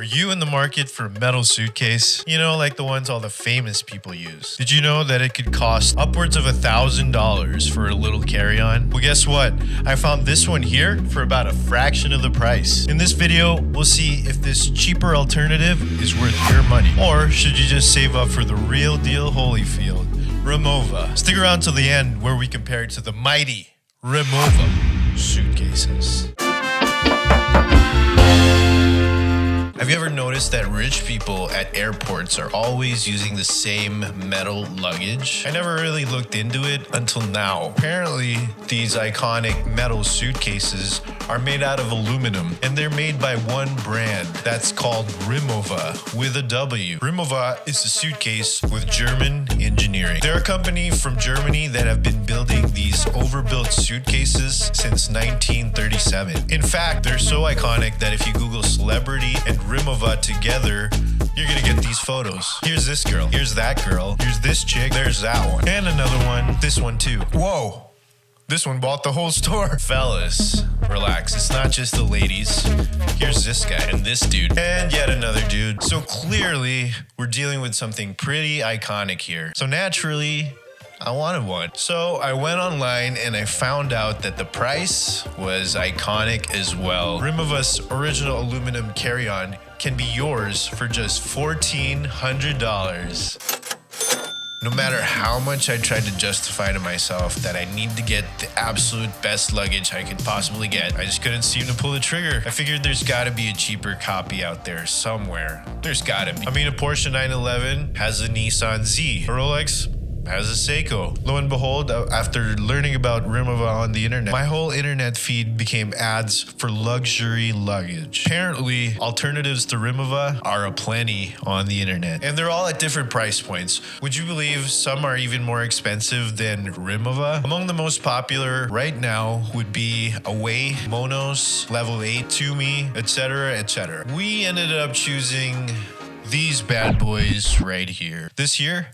Are you in the market for a metal suitcase? You know, like the ones all the famous people use. Did you know that it could cost upwards of $1,000 for a little carry-on? Well, guess what? I found this one here for about a fraction of the price. In this video, we'll see if this cheaper alternative is worth your money, or should you just save up for the real deal Holyfield, Rimowa. Stick around till the end where we compare it to the mighty Rimowa suitcases. Have you ever noticed that rich people at airports are always using the same metal luggage? I never really looked into it until now. Apparently, these iconic metal suitcases are made out of aluminum, and they're made by one brand that's called Rimowa with a W. Rimowa is a suitcase with German engineering. They're a company from Germany that have been building these overbuilt suitcases since 1937. In fact, they're so iconic that if you Google celebrity and Rimowa together, you're gonna get these photos. Here's this girl, here's that girl, here's this chick, there's that one, and another one, this one too. Whoa, this one bought the whole store. Fellas, relax, it's not just the ladies. Here's this guy and this dude and yet another dude. So clearly, we're dealing with something pretty iconic here. So naturally, I wanted one. So I went online and I found out that the price was iconic as well. Rimowa's original aluminum carry-on can be yours for just $1,400. No matter how much I tried to justify to myself that I need to get the absolute best luggage I could possibly get, I just couldn't seem to pull the trigger. I figured there's gotta be a cheaper copy out there somewhere. There's gotta be. I mean, a Porsche 911 has a Nissan Z. A Rolex has a Seiko. Lo and behold, after learning about Rimowa on the internet, my whole internet feed became ads for luxury luggage. Apparently, alternatives to Rimowa are aplenty on the internet, and they're all at different price points. Would you believe some are even more expensive than Rimowa? Among the most popular right now would be Away, Monos, Level 8, Tumi, etc., etc. We ended up choosing these bad boys right here. This here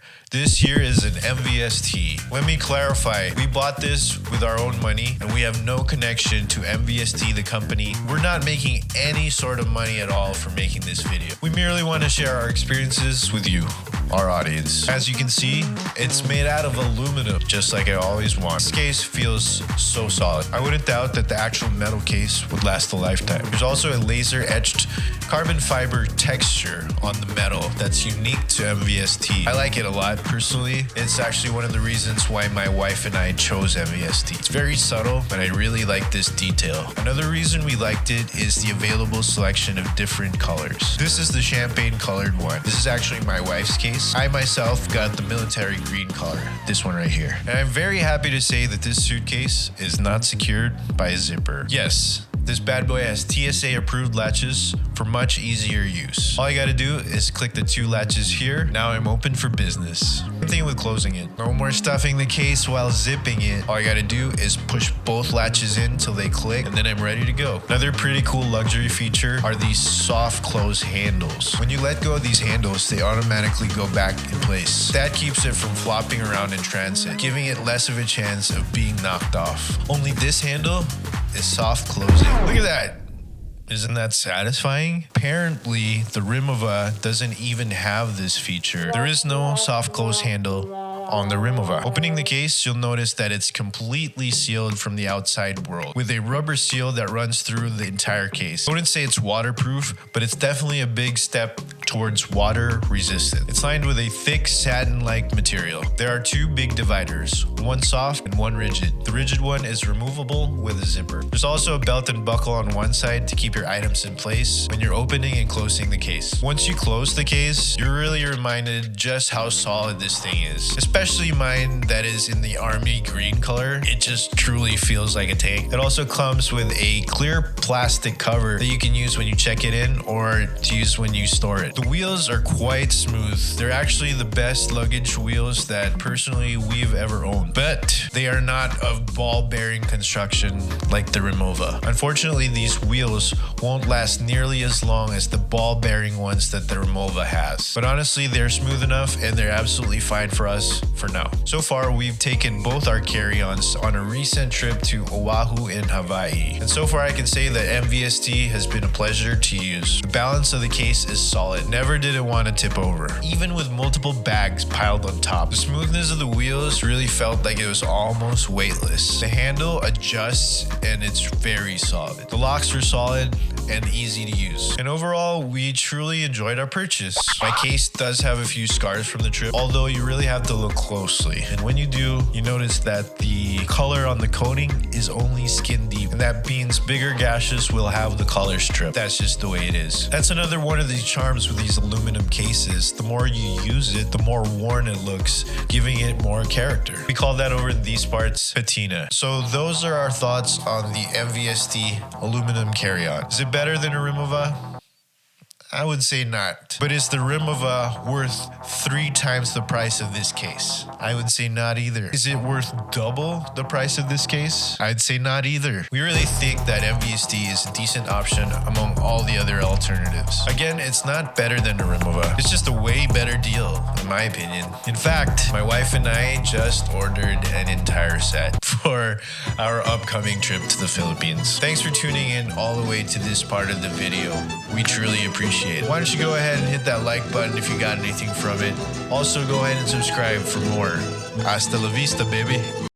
is an MVST. Let me clarify, we bought this with our own money and we have no connection to MVST, the company. We're not making any sort of money at all for making this video. We merely want to share our experiences with you, our audience. As you can see, it's made out of aluminum, just like I always want. This case feels so solid. I wouldn't doubt that the actual metal case would last a lifetime. There's also a laser etched carbon fiber texture on the metal that's unique to MVST. I like it a lot personally. It's actually one of the reasons why my wife and I chose MVST. It's very subtle, but I really like this detail. Another reason we liked it is the available selection of different colors. This is the champagne colored one. This is actually my wife's case. I myself got the military green color, this one right here. And I'm very happy to say that this suitcase is not secured by a zipper. Yes, this bad boy has TSA approved latches for much easier use. All I gotta do is click the two latches here. Now I'm open for business. Same thing with closing it. No more stuffing the case while zipping it. All I gotta do is push both latches in till they click and then I'm ready to go. Another pretty cool luxury feature are these soft close handles. When you let go of these handles, they automatically go back in place. That keeps it from flopping around in transit, giving it less of a chance of being knocked off. Only this handle is soft closing. Look at that. Isn't that satisfying? Apparently, the Rimowa doesn't even have this feature. There is no soft close handle on the Rimowa. Opening the case, you'll notice that it's completely sealed from the outside world with a rubber seal that runs through the entire case. I wouldn't say it's waterproof, but it's definitely a big step towards water resistant. It's lined with a thick satin-like material. There are two big dividers, one soft and one rigid. The rigid one is removable with a zipper. There's also a belt and buckle on one side to keep your items in place when you're opening and closing the case. Once you close the case, you're really reminded just how solid this thing is. Especially mine that is in the army green color. It just truly feels like a tank. It also comes with a clear plastic cover that you can use when you check it in or to use when you store it. The wheels are quite smooth. They're actually the best luggage wheels that personally we've ever owned, but they are not of ball-bearing construction like the Rimowa. Unfortunately, these wheels won't last nearly as long as the ball-bearing ones that the Rimowa has. But honestly, they're smooth enough and they're absolutely fine for us for now. So far, we've taken both our carry-ons on a recent trip to Oahu in Hawaii. And so far, I can say that MVST has been a pleasure to use. The balance of the case is solid. Never did it want to tip over, even with multiple bags piled on top. The smoothness of the wheels really felt like it was almost weightless. The handle adjusts and it's very solid. The locks are solid and easy to use. And overall, we truly enjoyed our purchase. My case does have a few scars from the trip, although you really have to look closely. And when you do, you notice that the color on the coating is only skin deep, and that means bigger gashes will have the color strip. That's just the way it is. That's another one of the charms with these aluminum cases. The more you use it, the more worn it looks, giving it more character. We call that over in these parts patina. So those are our thoughts on the MVST aluminum carry-on. Is it better than a Rimowa? I would say not. But is the Rimowa worth 3 times the price of this case? I would say not either. Is it worth double the price of this case? I'd say not either. We really think that MVST is a decent option among all the other alternatives. Again, it's not better than a Rimowa. It's just a way better deal, in my opinion. In fact, my wife and I just ordered an entire set for our upcoming trip to the Philippines. Thanks for tuning in all the way to this part of the video. We truly appreciate it. Why don't you go ahead and hit that like button if you got anything from it. Also, go ahead and subscribe for more. Hasta la vista, baby.